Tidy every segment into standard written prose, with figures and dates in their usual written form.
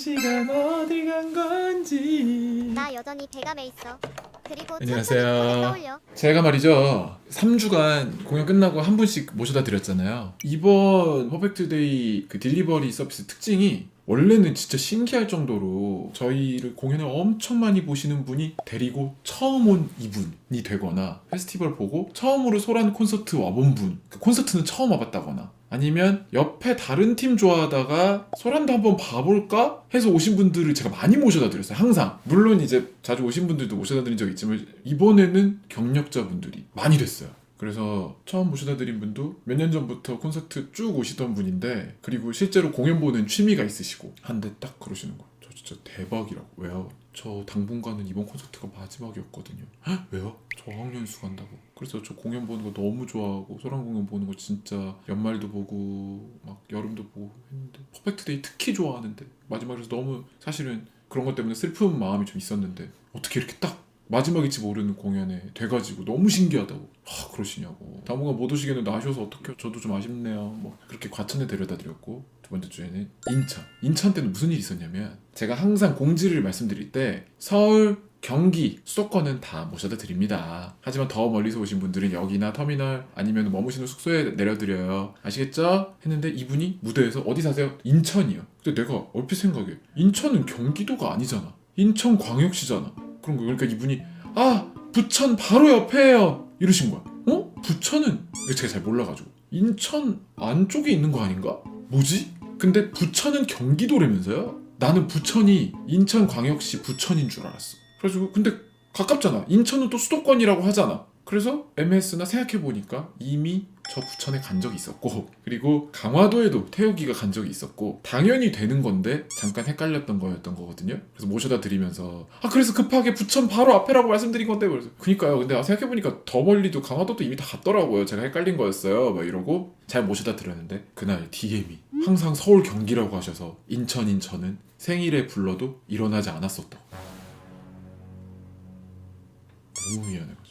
시간 어디 간 건지. 나 여전히 대감에 있어. 그리고 안녕하세요. 천천히 떠올려. 제가 말이죠 3주간 공연 끝나고 한 분씩 모셔다 드렸잖아요. 이번 퍼펙트데이 그 딜리버리 서비스 특징이 원래는 진짜 신기할 정도로 저희를 공연을 엄청 많이 보시는 분이 데리고 처음 온 이분이 되거나, 페스티벌 보고 처음으로 소란 콘서트 와본 분, 그 콘서트는 처음 와봤다거나, 아니면 옆에 다른 팀 좋아하다가 소란도 한번 봐볼까 해서 오신 분들을 제가 많이 모셔다 드렸어요. 항상. 물론 이제 자주 오신 분들도 모셔다 드린 적이 있지만 이번에는 경력자분들이 많이 됐어요. 그래서 처음 모셔다 드린 분도 몇 년 전부터 콘서트 쭉 오시던 분인데, 그리고 실제로 공연 보는 취미가 있으시고 한데 딱 그러시는 거예요. 저 진짜 대박이라고. 왜요? 저 당분간은 이번 콘서트가 마지막이었거든요. 헉? 왜요? 저 학년수 간다고. 그래서 저 공연 보는 거 너무 좋아하고, 소랑 공연 보는 거 진짜 연말도 보고 막 여름도 보고 했는데 퍼펙트데이 특히 좋아하는데 마지막에서 너무 사실은 그런 것 때문에 슬픈 마음이 좀 있었는데 어떻게 이렇게 딱 마지막일지 모르는 공연에 돼가지고 너무 신기하다고 그러시냐고. 당분간 못 오시겠는데 아쉬워서 어떡해요. 저도 좀 아쉽네요. 뭐 그렇게 과천에 데려다 드렸고, 두 번째 주에는 인천 때는 무슨 일이 있었냐면, 제가 항상 공지를 말씀드릴 때 서울, 경기, 수도권은 다 모셔다 드립니다. 하지만 더 멀리서 오신 분들은 역이나 터미널 아니면 머무시는 숙소에 내려드려요. 아시겠죠? 했는데 이분이 무대에서 어디 사세요? 인천이요. 근데 내가 얼핏 생각해, 인천은 경기도가 아니잖아. 인천광역시잖아. 그런 거. 그러니까 이분이 부천 바로 옆에요 이러신 거야. 부천은 제가 잘 몰라가지고 인천 안쪽에 있는 거 아닌가? 뭐지? 근데 부천은 경기도라면서요? 나는 부천이 인천광역시 부천인 줄 알았어. 그래가지고 근데 가깝잖아. 인천은 또 수도권이라고 하잖아. 그래서 MS나 생각해보니까 이미 저 부천에 간 적이 있었고, 그리고 강화도에도 태우기가 간 적이 있었고, 당연히 되는 건데 잠깐 헷갈렸던 거였던 거거든요. 그래서 모셔다 드리면서 그래서 급하게 부천 바로 앞에라고 말씀드린 건데, 그래서 그니까요. 근데 생각해보니까 더 멀리도 강화도도 이미 다 갔더라고요. 제가 헷갈린 거였어요. 막 이러고 잘 모셔다 드렸는데, 그날 DM이 항상 서울 경기라고 하셔서 인천은 생일에 불러도 일어나지 않았었다고. 너무 미안해가지고.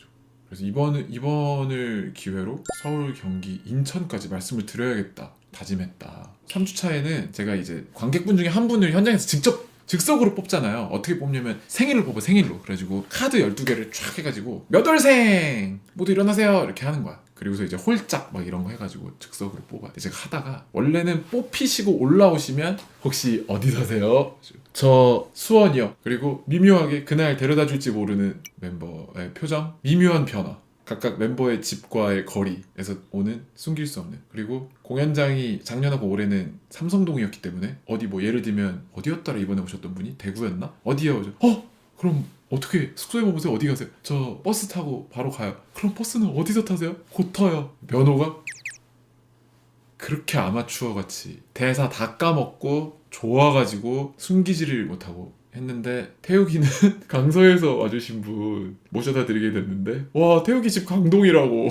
그래서 이번을 기회로 서울, 경기, 인천까지 말씀을 드려야겠다 다짐했다. 3주차에는 제가 이제 관객분 중에 한 분을 현장에서 직접 즉석으로 뽑잖아요. 어떻게 뽑냐면 생일을 뽑아, 생일로. 그래가지고 카드 12개를 쫙 해가지고 몇 월생 모두 일어나세요 이렇게 하는 거야. 그리고서 이제 홀짝 막 이런 거 해가지고 즉석으로 뽑아. 근데 제가 하다가, 원래는 뽑히시고 올라오시면 혹시 어디 사세요? 저 수원이요. 그리고 미묘하게 그날 데려다 줄지 모르는 멤버의 표정, 미묘한 변화, 각각 멤버의 집과의 거리에서 오는 숨길 수 없는. 그리고 공연장이 작년하고 올해는 삼성동이었기 때문에 어디 뭐 예를 들면 어디였더라 이번에 오셨던 분이? 대구였나? 어디요? 그럼 어떻게 숙소에 머무세요? 어디 가세요? 저 버스 타고 바로 가요. 그럼 버스는 어디서 타세요? 곧 터요. 면허가? 그렇게 아마추어같이 대사 다 까먹고 좋아가지고 숨기지를 못하고 했는데, 태욱이는 강서에서 와주신 분 모셔다 드리게 됐는데, 와, 태욱이 집 강동이라고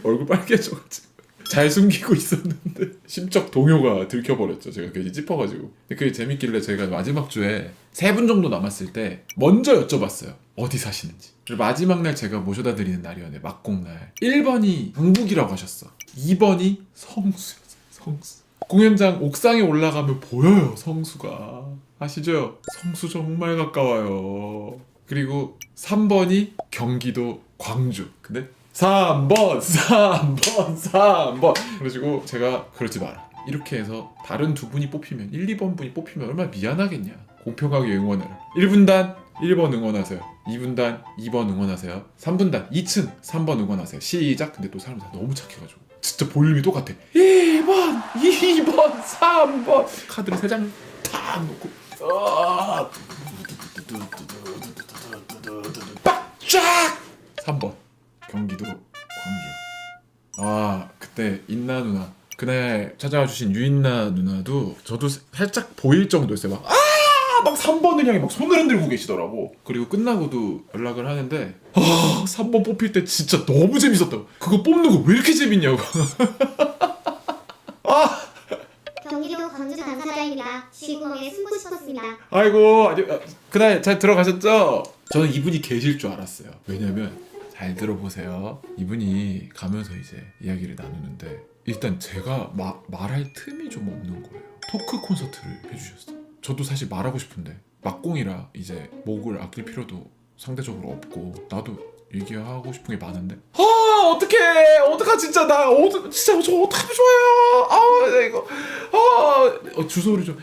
얼굴 빨개져가지고 잘 숨기고 있었는데 심적 동요가 들켜버렸죠. 제가 괜히 찝어가지고. 근데 그게 재밌길래 제가 마지막 주에 3분 정도 남았을 때 먼저 여쭤봤어요. 어디 사시는지. 그리고 마지막 날 제가 모셔다 드리는 날이었는데, 막공날 1번이 강북이라고 하셨어. 2번이 성수였어. 성수. 공연장 옥상에 올라가면 보여요, 성수가. 아시죠? 성수 정말 가까워요. 그리고 3번이 경기도 광주. 근데 3번 그래가지고 제가 그러지 마라, 이렇게 해서 다른 두 분이 뽑히면, 1, 2번 분이 뽑히면 얼마나 미안하겠냐. 공평하게 응원을. 1분단 1번 응원하세요. 2분단 2번 응원하세요. 3분단 2층 3번 응원하세요. 시작. 근데 또 사람들 다 너무 착해가지고 진짜 볼륨이 똑같아. 1번 2번 3번 카드를 3장 탁 놓고 빡쫙 3번 경기도 광주. 그때 인나 누나, 그날 찾아와 주신 유인나 누나도 저도 살짝 보일 정도였어요. 막 3번을 향해 막 손을 흔들고 계시더라고. 그리고 끝나고도 연락을 하는데 3번 뽑힐 때 진짜 너무 재밌었다고. 그거 뽑는 거 왜 이렇게 재밌냐고. 경기도 광주 당사자입니다. 시구멍에 숨고 싶었습니다. 아이고, 그날 잘 들어가셨죠? 저는 이분이 계실 줄 알았어요. 왜냐면 잘 들어보세요. 이분이 가면서 이제 이야기를 나누는데, 일단 제가 말할 틈이 좀 없는 거예요. 토크 콘서트를 해주셨어요. 저도 사실 말하고 싶은데 막공이라 이제 목을 아낄 필요도 상대적으로 없고 나도 얘기하고 싶은 게 많은데 어떡해 어떡하 진짜 나 진짜 저 어떡하면 좋아요 나 이거 주소를 좀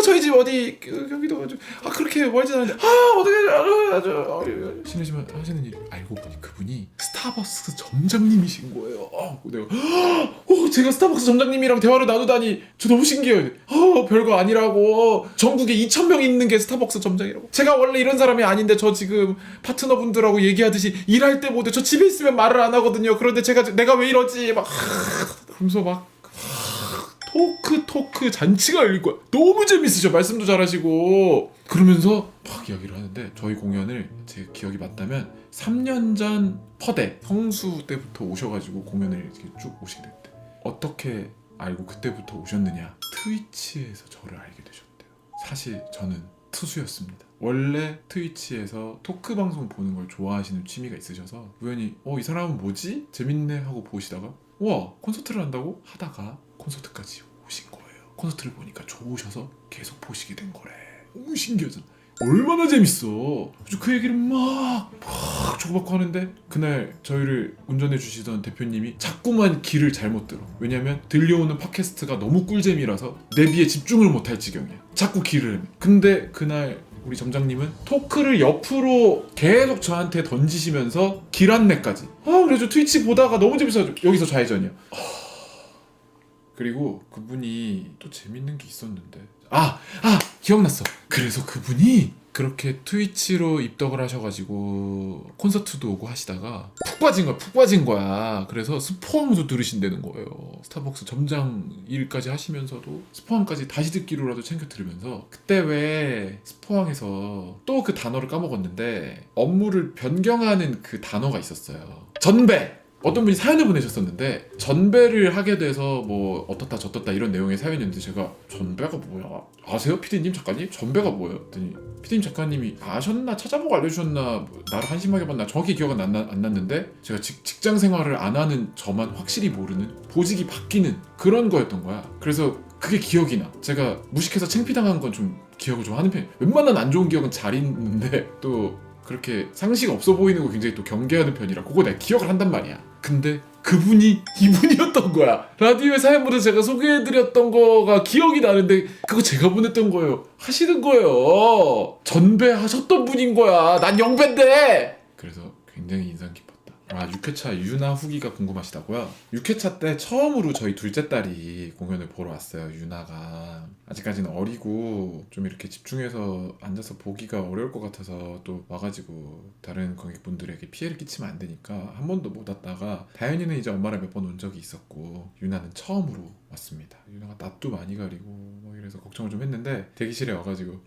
저희 집 어디 경기도 그렇게 멀진 않은데 어떡해 실례지만 하시는 일 알고 보니 그분이 스타벅스 점장님이신 거예요. 내가 제가 스타벅스 점장님이랑 대화를 나누다니 저 너무 신기해요. 별거 아니라고 전국에 2,000명 있는 게 스타벅스 점장이라고. 제가 원래 이런 사람이 아닌데 저 지금 파트너분들하고 얘기하듯이 일할 때 못해. 저 집에 있으면 말을 안 하거든요. 그런데 내가 왜 이러지 막 그러면서 막 토크 잔치가 열릴 거야. 너무 재밌으셔. 말씀도 잘하시고 그러면서 막 이야기를 하는데 저희 공연을 제 기억이 맞다면 3년 전 퍼대 성수 때부터 오셔가지고 공연을 이렇게 쭉 오시게 됐대. 어떻게 알고 그때부터 오셨느냐? 트위치에서 저를 알게 되셨대요. 사실 저는 투수였습니다. 원래 트위치에서 토크 방송 보는 걸 좋아하시는 취미가 있으셔서 우연히 이 사람은 뭐지? 재밌네 하고 보시다가 와 콘서트를 한다고? 하다가 콘서트까지 오신 거예요. 콘서트를 보니까 좋으셔서 계속 보시게 된 거래. 너무 신기하잖아. 얼마나 재밌어. 그래서 그 얘기를 막 주고받고 하는데 그날 저희를 운전해 주시던 대표님이 자꾸만 길을 잘못 들어. 왜냐면 들려오는 팟캐스트가 너무 꿀잼이라서 내비에 집중을 못할 지경이야. 자꾸 길을 헤매. 근데 그날 우리 점장님은 토크를 옆으로 계속 저한테 던지시면서 길 안내까지. 그래서 트위치 보다가 너무 재밌어가지고 여기서 좌회전이야. 그리고 그분이 또 재밌는 게 있었는데 기억났어. 그래서 그분이 그렇게 트위치로 입덕을 하셔가지고 콘서트도 오고 하시다가 푹 빠진 거야. 그래서 스포함도 들으신다는 거예요. 스타벅스 점장 일까지 하시면서도 스포함까지 다시 듣기로라도 챙겨 들으면서 그때 왜 스포함에서 또 그 단어를 까먹었는데 업무를 변경하는 그 단어가 있었어요. 전배! 어떤 분이 사연을 보내셨었는데 전배를 하게 돼서 뭐 어떻다 저떻다 이런 내용의 사연이었는데 제가 전배가 뭐야? 아세요? 피디님 작가님? 전배가 뭐예요? 했더니 피디님 작가님이 아셨나? 찾아보고 알려주셨나? 나를 한심하게 봤나? 정확히 기억은 안 났는데 제가 직장 생활을 안 하는 저만 확실히 모르는 보직이 바뀌는 그런 거였던 거야. 그래서 그게 기억이 나. 제가 무식해서 창피당한 건 좀 기억을 좀 하는 편이에요. 웬만한 안 좋은 기억은 잘 있는데 또 그렇게 상식 없어 보이는 거 굉장히 또 경계하는 편이라 그거 내가 기억을 한단 말이야. 근데 그분이 이분이었던 거야. 라디오에 사연 보내서 제가 소개해드렸던 거가 기억이 나는데 그거 제가 보냈던 거예요. 하시는 거예요. 전배하셨던 분인 거야. 난 영배인데. 그래서 굉장히 인상 깊었다. 6회차 유나 후기가 궁금하시다고요? 6회차 때 처음으로 저희 둘째 딸이 공연을 보러 왔어요. 유나가 아직까지는 어리고 좀 이렇게 집중해서 앉아서 보기가 어려울 것 같아서 또 와가지고 다른 관객분들에게 피해를 끼치면 안 되니까 한 번도 못 왔다가 다현이는 이제 엄마랑 몇 번 온 적이 있었고 유나는 처음으로 왔습니다. 유나가 낯도 많이 가리고 뭐 이래서 걱정을 좀 했는데 대기실에 와가지고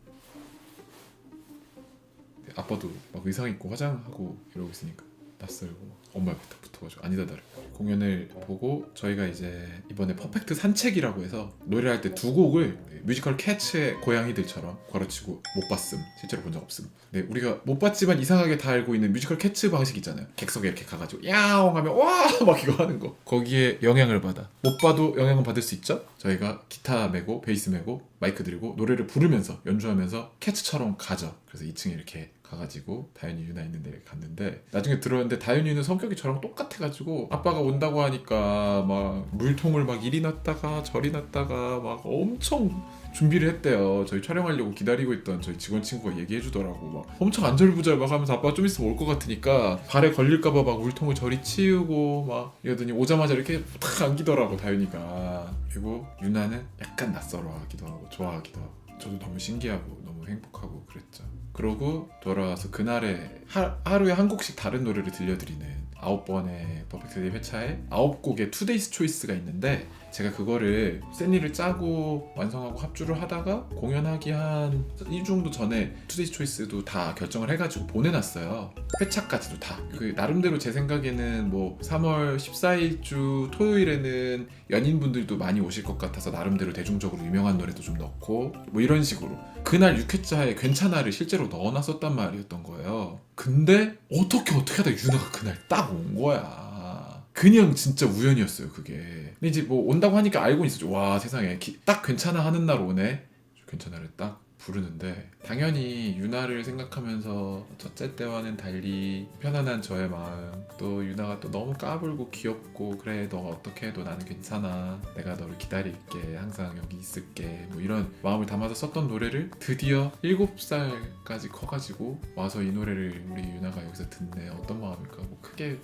아빠도 막 의상 입고 화장하고 이러고 있으니까 낯설고 엄마 옆에 딱 붙어가지고 아니다 다를까 공연을 보고 저희가 이제 이번에 퍼펙트 산책이라고 해서 노래할 때 두 곡을 뮤지컬 캐츠의 고양이들처럼 괄호치고 못 봤음 실제로 본 적 없음. 네, 우리가 못 봤지만 이상하게 다 알고 있는 뮤지컬 캐츠 방식 있잖아요. 객석에 이렇게 가가지고 야옹 하면 와 막 이거 하는 거 거기에 영향을 받아 못 봐도 영향을 받을 수 있죠. 저희가 기타 메고 베이스 메고 마이크 들고 노래를 부르면서 연주하면서 캐츠처럼 가죠. 그래서 2층에 이렇게 가가지고 다현이 유나 있는 데 갔는데 나중에 들었는데 다현이는 성격이 저랑 똑같아가지고 아빠가 온다고 하니까 막 물통을 막 이리 놨다가 저리 놨다가 막 엄청 준비를 했대요. 저희 촬영하려고 기다리고 있던 저희 직원 친구가 얘기해주더라고. 막 엄청 안절부절 막 하면서 아빠가 좀 있으면 올 것 같으니까 발에 걸릴까봐 막 물통을 저리 치우고 막 이러더니 오자마자 이렇게 탁 안기더라고 다현이가. 그리고 유나는 약간 낯설어하기도 하고 좋아하기도 하고 저도 너무 신기하고 너무 행복하고 그랬죠. 그러고 돌아와서 그날에 하루에 한 곡씩 다른 노래를 들려드리는 9번의 퍼펙트데이 회차에 9곡의 투데이스 초이스가 있는데 제가 그거를 샌리를 짜고 완성하고 합주를 하다가 공연하기 한 2주 정도 전에 투데이스 초이스도 다 결정을 해가지고 보내놨어요. 회차까지도 다. 그 나름대로 제 생각에는 뭐 3월 14일 주 토요일에는 연인분들도 많이 오실 것 같아서 나름대로 대중적으로 유명한 노래도 좀 넣고 뭐 이런 식으로 그날 6회차에 괜찮아를 실제로 넣어놨었단 말이었던 거예요. 근데 어떻게 하다 유나가 그날 딱 온 거야. 그냥 진짜 우연이었어요 그게. 근데 이제 뭐 온다고 하니까 알고 있었죠. 와 세상에 딱 괜찮아 하는 날 오네. 괜찮아를 딱 부르는데 당연히 유나를 생각하면서 첫째 때와는 달리 편안한 저의 마음, 또 유나가 또 너무 까불고 귀엽고 그래 너가 어떻게 해도 나는 괜찮아, 내가 너를 기다릴게, 항상 여기 있을게, 뭐 이런 마음을 담아서 썼던 노래를 드디어 7살까지 커가지고 와서 이 노래를 우리 유나가 여기서 듣네. 어떤 마음일까? 뭐 크게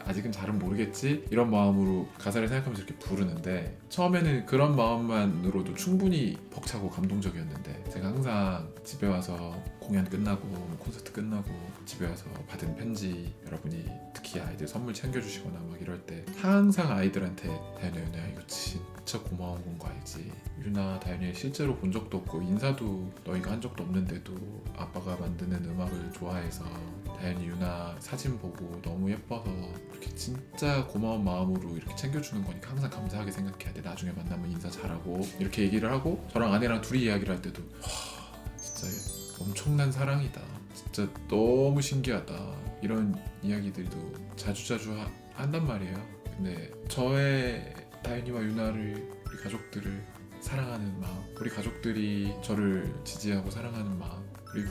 아직은 잘은 모르겠지? 이런 마음으로 가사를 생각하면서 이렇게 부르는데 처음에는 그런 마음만으로도 충분히 벅차고 감동적이었는데 제가 항상 집에 와서 공연 끝나고 콘서트 끝나고 집에 와서 받은 편지, 여러분이 특히 아이들 선물 챙겨주시거나 막 이럴 때 항상 아이들한테 다현아 유나 이거 진짜 고마운 건 거 알지? 유나 다현이 실제로 본 적도 없고 인사도 너희가 한 적도 없는데도 아빠가 만드는 음악을 좋아해서 다현이 유나 사진 보고 너무 예뻐서 이렇게 진짜 고마운 마음으로 이렇게 챙겨주는 거니까 항상 감사하게 생각해야 돼. 나중에 만나면 인사 잘하고 이렇게 얘기를 하고 저랑 아내랑 둘이 이야기를 할 때도 진짜 엄청난 사랑이다. 진짜 너무 신기하다. 이런 이야기들도 자주자주 한단 말이에요. 근데 저의 다현이와 유나를, 우리 가족들을 사랑하는 마음, 우리 가족들이 저를 지지하고 사랑하는 마음, 그리고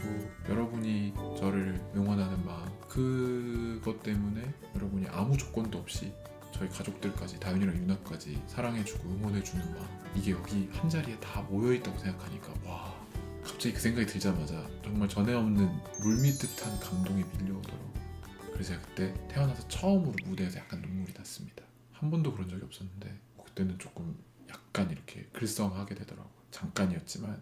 여러분이 저를 응원하는 마음, 그것 때문에 여러분이 아무 조건도 없이 저희 가족들까지, 다현이랑 유나까지 사랑해주고 응원해주는 마음, 이게 여기 한자리에 다 모여있다고 생각하니까 와, 갑자기 그 생각이 들자마자 정말 전에 없는 물밀듯한 감동이 밀려오더라고요. 그래서 제가 그때 태어나서 처음으로 무대에서 약간 눈물이 났습니다. 한 번도 그런 적이 없었는데 그때는 조금 약간 이렇게 글썽하게 되더라고요. 잠깐이었지만.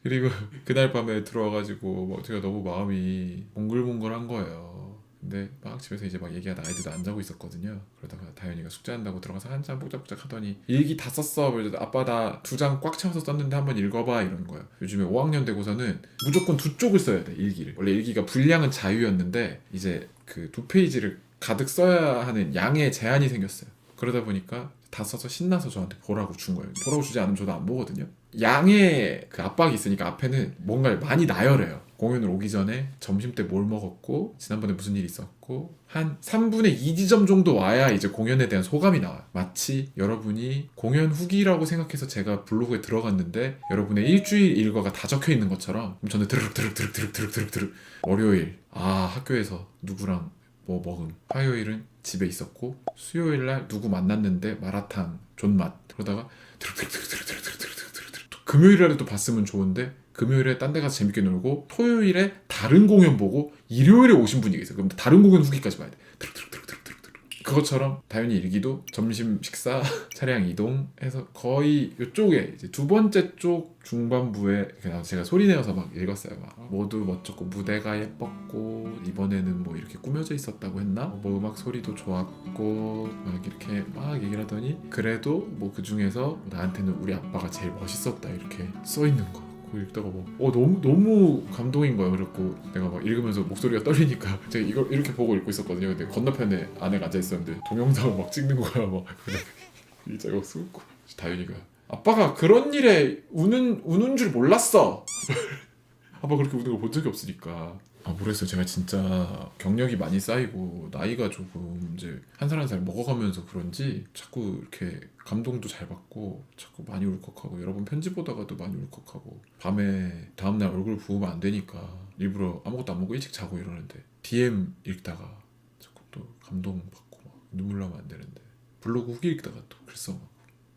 그리고 그날 밤에 들어와가지고 뭐 제가 너무 마음이 몽글몽글한 거예요. 근데 막 집에서 이제 막 얘기하다 아이들도 안 자고 있었거든요. 그러다가 다현이가 숙제한다고 들어가서 한참 뽁짝뽁짝 하더니 일기 다 썼어. 그래서 아빠 나 2장 꽉 채워서 썼는데 한번 읽어봐 이러는 거예요. 요즘에 5학년 되고서는 무조건 2쪽을 써야 돼, 일기를. 원래 일기가 분량은 자유였는데 이제 그 2페이지를 가득 써야 하는 양의 제한이 생겼어요. 그러다 보니까 다 써서 신나서 저한테 보라고 준 거예요. 보라고 주지 않으면 저도 안 보거든요. 양의 그 압박이 있으니까 앞에는 뭔가를 많이 나열해요. 공연을 오기 전에 점심때 뭘 먹었고 지난번에 무슨 일이 있었고 한 3분의 2 지점 정도 와야 이제 공연에 대한 소감이 나와요. 마치 여러분이 공연 후기라고 생각해서 제가 블로그에 들어갔는데 여러분의 일주일 일과가 다 적혀 있는 것처럼 그럼 저는 드르륵 월요일 학교에서 누구랑 뭐 먹음, 화요일은 집에 있었고 수요일날 누구 만났는데 마라탕 존맛, 그러다가 금요일에도 봤으면 좋은데 금요일에 딴 데 가서 재밌게 놀고 토요일에 다른 공연 보고 일요일에 오신 분이 계세요. 그럼 다른 공연 후기까지 봐야 돼. 그것처럼 다현이 일기도 점심 식사, 차량 이동해서 거의 이쪽에 이제 두 번째 쪽 중반부에 제가 소리내어서 막 읽었어요. 막 모두 멋졌고 무대가 예뻤고 이번에는 뭐 이렇게 꾸며져 있었다고 했나? 뭐 음악 소리도 좋았고 막 이렇게 막 얘기를 하더니 그래도 뭐 그 중에서 나한테는 우리 아빠가 제일 멋있었다 이렇게 써 있는 거. 그거 읽다가 너무 감동인 거예요. 그래갖고 내가 막 읽으면서 목소리가 떨리니까 제가 이걸 이렇게 보고 읽고 있었거든요. 근데 건너편에 아내가 앉아있었는데 동영상을 막 찍는 거야. 막 일자가 막 숨고 다윤이가 아빠가 그런 일에 우는 줄 몰랐어. 아빠 그렇게 우는 걸 본 적이 없으니까. 모르겠어요. 제가 진짜 경력이 많이 쌓이고 나이가 조금 이제 한 살 한 살 먹어가면서 그런지 자꾸 이렇게 감동도 잘 받고 자꾸 많이 울컥하고 여러 번 편지 보다가도 많이 울컥하고 밤에 다음날 얼굴 부으면 안 되니까 일부러 아무것도 안 먹고 일찍 자고 이러는데 DM 읽다가 자꾸 또 감동받고 막 눈물 나면 안 되는데 블로그 후기 읽다가 또 글썽하고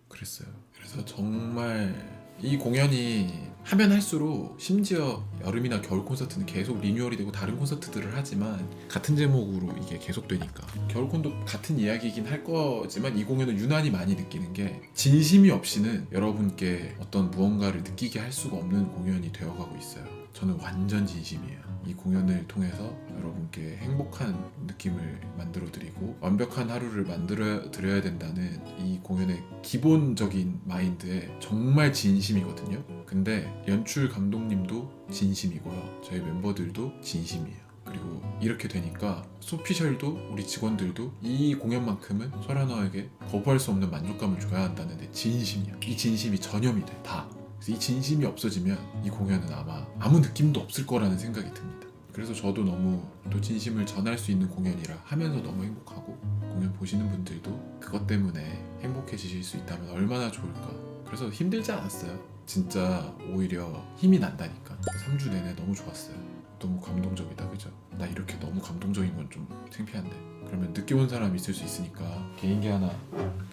그랬어요. 그래서 정말 이 공연이 하면 할수록 심지어 여름이나 겨울 콘서트는 계속 리뉴얼이 되고 다른 콘서트들을 하지만 같은 제목으로 이게 계속 되니까 겨울콘도 같은 이야기이긴 할 거지만 이 공연은 유난히 많이 느끼는 게 진심이 없이는 여러분께 어떤 무언가를 느끼게 할 수가 없는 공연이 되어가고 있어요. 저는 완전 진심이에요. 이 공연을 통해서 여러분께 행복한 느낌을 만들어드리고 완벽한 하루를 만들어드려야 된다는 이 공연의 기본적인 마인드에 정말 진심이거든요. 근데 연출 감독님도 진심이고요. 저희 멤버들도 진심이에요. 그리고 이렇게 되니까 소피셜도 우리 직원들도 이 공연만큼은 소라너에게 거부할 수 없는 만족감을 줘야 한다는 데 진심이야. 이 진심이 전염이 돼, 다. 그래서 이 진심이 없어지면 이 공연은 아마 아무 느낌도 없을 거라는 생각이 듭니다. 그래서 저도 너무 또 진심을 전할 수 있는 공연이라 하면서 너무 행복하고, 공연 보시는 분들도 그것 때문에 행복해지실 수 있다면 얼마나 좋을까. 그래서 힘들지 않았어요. 진짜 오히려 힘이 난다니까. 3주 내내 너무 좋았어요. 너무 감동적이다, 그죠? 나 이렇게 너무 감동적인 건 좀 창피한데. 그러면 늦게 온 사람 있을 수 있으니까 개인기 하나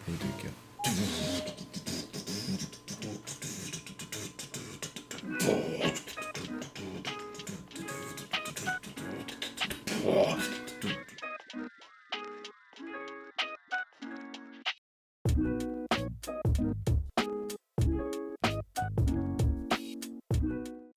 보여드릴게요.